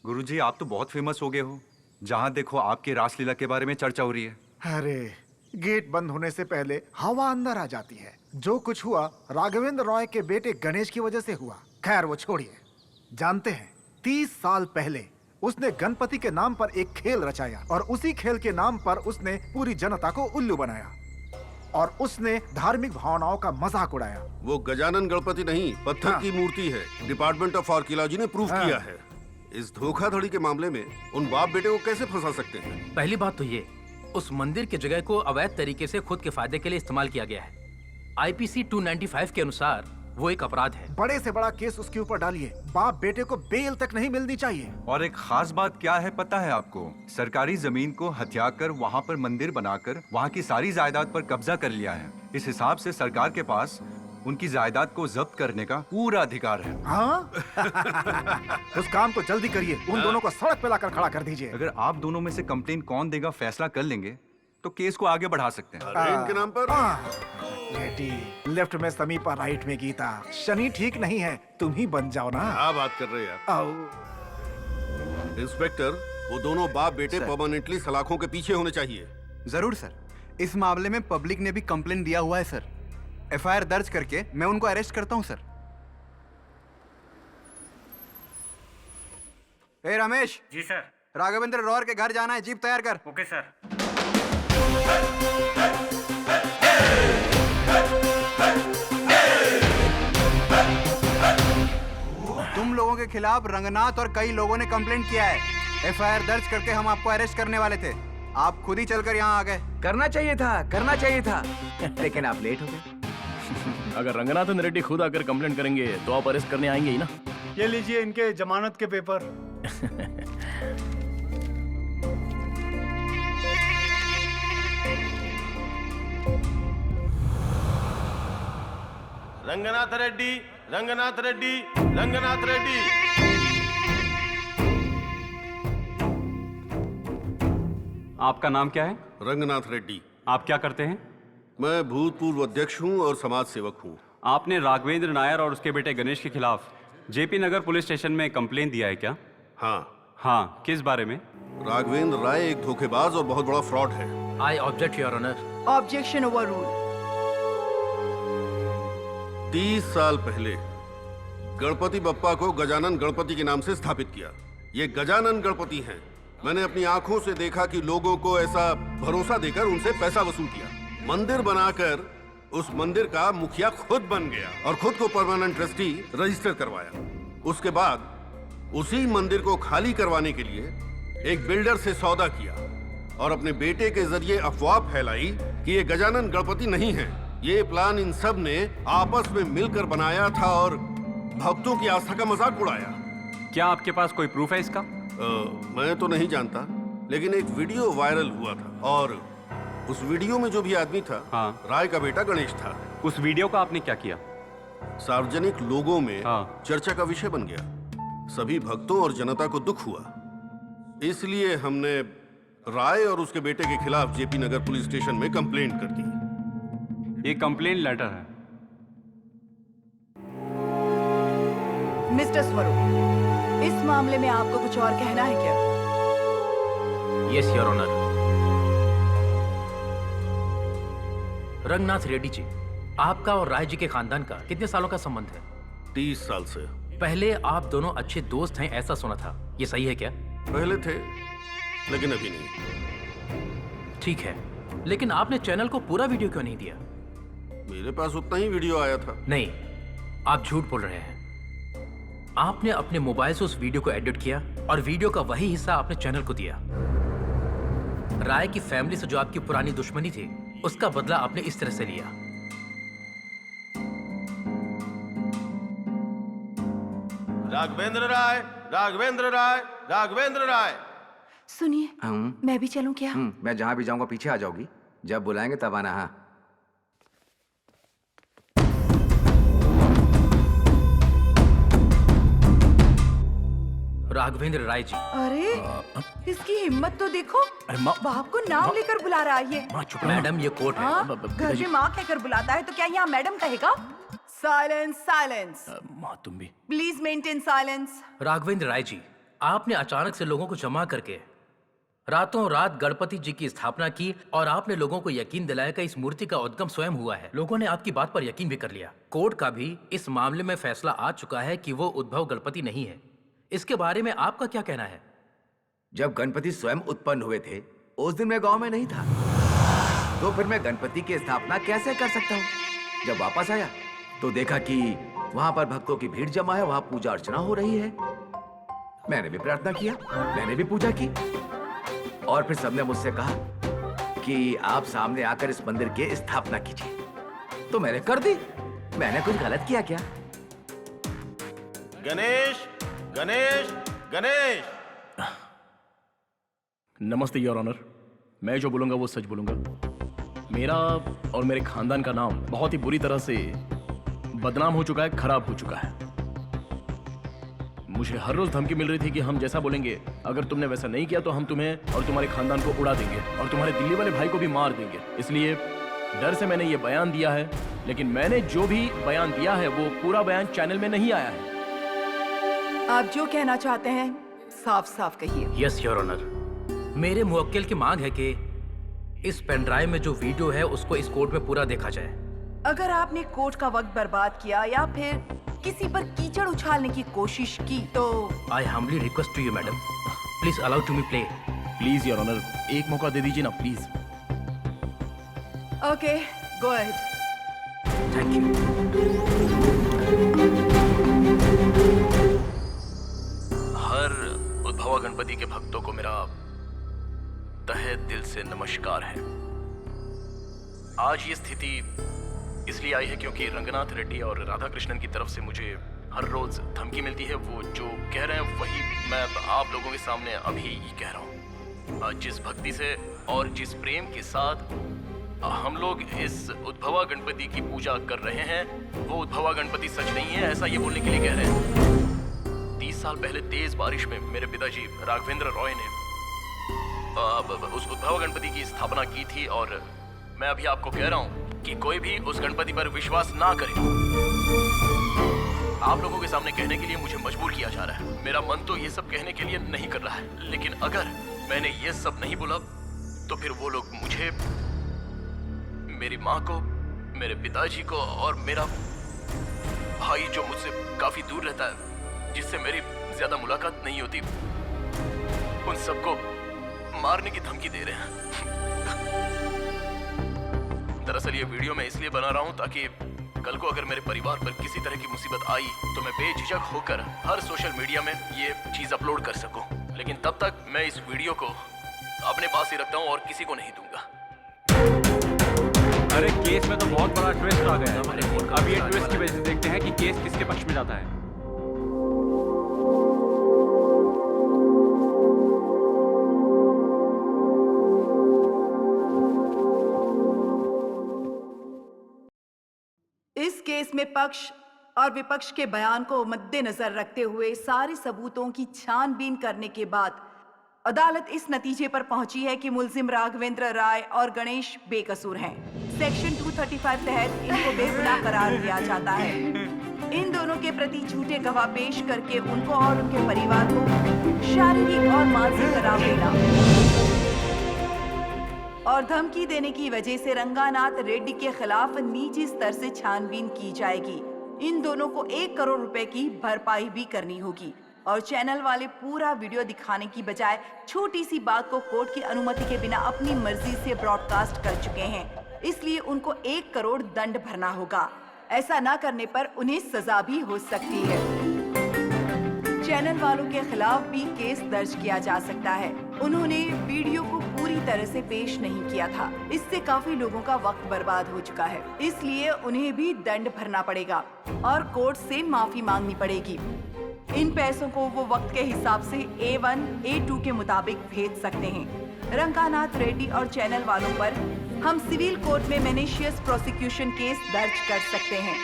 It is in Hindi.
गुरुजी, आप तो बहुत फेमस हो गए हो। जहाँ देखो आपके रासलीला के बारे में चर्चा हो रही है। अरे, गेट बंद होने से पहले हवा अंदर आ जाती है। जो कुछ हुआ राघवेंद्र रॉय के बेटे गणेश की वजह से हुआ। खैर वो छोड़िए। जानते हैं 30 साल पहले उसने गणपति के नाम पर एक खेल रचाया और उसी खेल के नाम पर उसने पूरी जनता को उल्लू बनाया और उसने धार्मिक भावनाओं का मजाक उड़ाया। वो गजानन गणपति नहीं, पत्थर की मूर्ति है। डिपार्टमेंट ऑफ आर्कियोलॉजी ने प्रूफ किया है। इस धोखाधड़ी के मामले में उन बाप बेटे को कैसे फंसा सकते हैं? पहली बात तो ये, उस मंदिर की जगह को अवैध तरीके से खुद के फायदे के लिए इस्तेमाल किया गया है। आईपीसी 295 के अनुसार वो एक अपराध है। बड़े से बड़ा केस उसके ऊपर डालिए, बाप बेटे को बेल तक नहीं मिलनी चाहिए। और एक खास बात क्या है पता है आपको? सरकारी जमीन को हथिया कर वहाँ पर मंदिर बनाकर वहाँ की सारी जायदाद पर कब्जा कर लिया है। इस हिसाब से सरकार के पास उनकी जायदाद को जब्त करने का पूरा अधिकार है। हाँ? उस काम को जल्दी करिए। उन दोनों को सड़क पे लाकर खड़ा कर दीजिए। अगर आप दोनों में से कंप्लेन कौन देगा फैसला कर लेंगे तो केस को आगे बढ़ा सकते हैं। अरे इनके नाम पर बेटी, लेफ्ट में समीपा, राइट में गीता। शनि ठीक नहीं है, तुम ही बन जाओ ना। क्या बात कर रहे हैं यार? आओ। इंस्पेक्टर, वो दोनों बाप बेटे परमानेंटली सलाखों के पीछे होने चाहिए। जरूर सर। इस मामले में पब्लिक ने भी कंप्लेन दिया हुआ है सर। एफआईआर दर्ज करके मैं उनको अरेस्ट करता हूं सर। ए रमेश। जी सर। राघवेंद्र रॉय के घर जाना है, जीप तैयार कर। Okay sir. तुम लोगों के खिलाफ रंगनाथ और कई लोगों ने कंप्लेंट किया है। एफआईआर दर्ज करके हम आपको अरेस्ट करने वाले थे। आप खुद ही चलकर यहाँ आ गए। करना चाहिए था लेकिन आप लेट हो गए। अगर रंगनाथन रेड्डी खुद आकर कंप्लेंट करेंगे तो आप अरेस्ट करने आएंगे ही ना। ये लीजिए इनके जमानत के पेपर। रंगनाथ रेड्डी, रंगनाथ रेड्डी, रंगनाथ रेड्डी। आपका नाम क्या है? रंगनाथ रेड्डी। आप क्या करते हैं? मैं भूतपूर्व अध्यक्ष हूँ और समाज सेवक हूँ। आपने राघवेंद्र नायर और उसके बेटे गणेश के खिलाफ जेपी नगर पुलिस स्टेशन में कंप्लेन दिया है क्या? हाँ, किस बारे में? राघवेंद्र राय एक धोखेबाज और बहुत बड़ा फ्रॉड है। I object your honour. Objection overruled. 30 साल पहले गणपति बप्पा को गजानन गणपति के नाम से स्थापित किया। ये गजानन गणपति हैं। मैंने अपनी आंखों से देखा कि लोगों को ऐसा भरोसा देकर उनसे पैसा वसूल किया। मंदिर बनाकर उस मंदिर का मुखिया खुद बन गया और खुद को परमानेंट ट्रस्टी रजिस्टर करवाया। उसके बाद उसी मंदिर को खाली करवाने के लिए एक बिल्डर से सौदा किया और अपने बेटे के जरिए अफवाह फैलाई कि ये गजानन गणपति नहीं है। ये प्लान इन सब ने आपस में मिलकर बनाया था और भक्तों की आस्था का मजाक उड़ाया। क्या आपके पास कोई प्रूफ है इसका? मैं तो नहीं जानता, लेकिन एक वीडियो वायरल हुआ था और उस वीडियो में जो भी आदमी था, राय का बेटा गणेश था। उस वीडियो का आपने क्या किया? सार्वजनिक लोगों में चर्चा का विषय बन गया। सभी भक्तों और जनता को दुख हुआ, इसलिए हमने राय और उसके बेटे के खिलाफ जेपी नगर पुलिस स्टेशन में कंप्लेंट कर दी। ये कंप्लेंट लेटर है। मिस्टर स्वरूप, इस मामले में आपको कुछ और कहना है क्या? Yes your honour. Ranganath Reddy ji, आपका और राय जी के खानदान का कितने सालों का संबंध है? 30 साल से। पहले आप दोनों अच्छे दोस्त हैं ऐसा सुना था, ये सही है क्या? पहले थे, लेकिन अभी नहीं। ठीक है, लेकिन आपने चैनल को पूरा वीडियो क्यों नहीं दिया? मेरे पास उतना ही वीडियो आया था। नहीं, आप झूठ बोल रहे हैं। आपने अपने मोबाइल से उस वीडियो को एडिट किया और वीडियो का वही हिस्सा आपने चैनल को दिया। राय की फैमिली से जो आपकी पुरानी दुश्मनी थी, उसका बदला आपने इस तरह से लिया। राघवेंद्र राय, राघवेंद्र राय, राघवेंद्र राय। सुनिए, मैं भी चलूं क्या? मैं जहाँ भी जाऊंगा पीछे आ जाओगी। जब बुलाएंगे तब आना। हाँ, राघवेंद्र राय जी। अरे इसकी हिम्मत तो देखो, बाप को नाम लेकर बुला रहा है ये। मैडम ये कोर्ट है। हाँ, घर में माँ कहकर बुलाता है तो क्या यहाँ मैडम कहेगा? Silence, silence. माँ तुम भी please maintain silence. Raghavendra Rai ji, आपने अचानक से लोगों को जमा करके रातों रात गणपति जी की स्थापना की और आपने लोगों को यकीन दिलाया कि इस मूर्ति का उद्गम स्वयं हुआ है। लोगों ने आपकी बात पर यकीन भी कर लिया। कोर्ट का भी इस मामले में फैसला आ चुका है कि वो उद्भव गणपति नहीं है। इसके बारे में आपका क्या कहना है? जब गणपति स्वयं उत्पन्न हुए थे उस दिन मैं गांव में नहीं था, तो फिर मैं गणपति की स्थापना कैसे कर सकता हूँ? जब वापस आया तो देखा कि वहां पर भक्तों की भीड़ जमा है, वहां पूजा अर्चना हो रही है। मैंने भी प्रार्थना किया, मैंने भी पूजा की और फिर सबने मुझसे कहा कि आप सामने आकर इस मंदिर की स्थापना कीजिए, तो मैंने कर दी। मैंने कुछ गलत किया क्या? गणेश गणेश गणेश। नमस्ते योर ऑनर, मैं जो बोलूंगा वो सच बोलूंगा। मेरा और मेरे खानदान का नाम बहुत ही बुरी तरह से बदनाम हो चुका है, खराब हो चुका है। मुझे हर रोज धमकी मिल रही थी कि हम जैसा बोलेंगे, अगर तुमने वैसा नहीं किया तो हम तुम्हें और तुम्हारे खानदान को उड़ा देंगे और तुम्हारे दिल्ली वाले भाई को भी मार देंगे। इसलिए डर से मैंने ये बयान दिया है, लेकिन मैंने जो भी बयान दिया है वो पूरा बयान चैनल में नहीं आया है। आप जो कहना चाहते हैं साफ साफ कहिए। यस योर ऑनर, मेरे मुवक्किल की मांग है कि इस पेन ड्राइव में जो वीडियो है उसको इस कोर्ट में पूरा देखा जाए। अगर आपने कोर्ट का वक्त बर्बाद किया या फिर किसी पर कीचड़ उछालने की कोशिश की तो I humbly request to you madam, please allow to me play. Please your honour, एक मौका दे दीजिए ना please. Okay, go ahead. Thank you. हर उद्भवा गणपति के भक्तों को मेरा तहे दिल से नमस्कार है। आज ये स्थिति इसलिए आई है क्योंकि रंगनाथ रेड्डी और राधा कृष्णन की तरफ से मुझे हर रोज धमकी मिलती है। वो जो कह रहे हैं वही मैं आप लोगों के सामने अभी कह रहा हूँ। जिस भक्ति से और जिस प्रेम के साथ हम लोग इस उद्भवा गणपति की पूजा कर रहे हैं, वो उद्भवा गणपति सच नहीं है, ऐसा ये बोलने के लिए कह रहे हैं। 30 साल पहले तेज बारिश में मेरे पिताजी राघवेंद्र रॉय ने उस उद्भव गणपति की स्थापना की थी और मैं अभी आपको कह रहा हूं कि कोई भी उस गणपति पर विश्वास ना करे। आप लोगों के सामने कहने के लिए मुझे मजबूर किया जा रहा है। मेरा मन तो ये सब कहने के लिए नहीं कर रहा है, लेकिन अगर मैंने ये सब नहीं बोला तो फिर वो लोग मुझे, मेरी माँ को, मेरे पिताजी को और मेरा भाई जो मुझसे काफी दूर रहता है, जिससे मेरी ज्यादा मुलाकात नहीं होती, उन सबको मारने की धमकी दे रहे हैं। दरअसल ये वीडियो मैं इसलिए बना रहा हूं ताकि कल को अगर मेरे परिवार पर किसी तरह की मुसीबत आई तो मैं बेझिझक होकर हर सोशल मीडिया में ये चीज अपलोड कर सकूं। लेकिन तब तक मैं इस वीडियो को अपने पास ही रखता हूं और किसी को नहीं दूंगा। अरे केस में तो बहुत बड़ा ट्विस्ट आ गया है। अब ये ट्विस्ट की वजह से देखते हैं कि केस किसके पक्ष में जाता है। इस केस में पक्ष और विपक्ष के बयान को मद्देनजर रखते हुए सारे सबूतों की छानबीन करने के बाद अदालत इस नतीजे पर पहुंची है कि मुलजिम राघवेंद्र राय और गणेश बेकसूर हैं। सेक्शन 235 तहत इनको बेगुनाह करार दिया जाता है। इन दोनों के प्रति झूठे गवाह पेश करके उनको और उनके परिवार को शारीरिक और मानसिक तनाव देना और धमकी देने की वजह से रंगानाथ रेड्डी के खिलाफ निजी स्तर से छानबीन की जाएगी। इन दोनों को 1 करोड़ रुपए की भरपाई भी करनी होगी और चैनल वाले पूरा वीडियो दिखाने की बजाय छोटी सी बात को कोर्ट की अनुमति के बिना अपनी मर्जी से ब्रॉडकास्ट कर चुके हैं, इसलिए उनको 1 करोड़ दंड भरना होगा। ऐसा ना करने पर उन्हें सजा भी हो सकती है। चैनल वालों के खिलाफ भी केस दर्ज किया जा सकता है। उन्होंने वीडियो को पूरी तरह से पेश नहीं किया था, इससे काफी लोगों का वक्त बर्बाद हो चुका है, इसलिए उन्हें भी दंड भरना पड़ेगा और कोर्ट से माफी मांगनी पड़ेगी। इन पैसों को वो वक्त के हिसाब से A1, A2 के मुताबिक भेज सकते हैं। रंगानाथ रेड्डी और चैनल वालों पर हम सिविल कोर्ट में मैलिशियस प्रोसिक्यूशन केस दर्ज कर सकते हैं।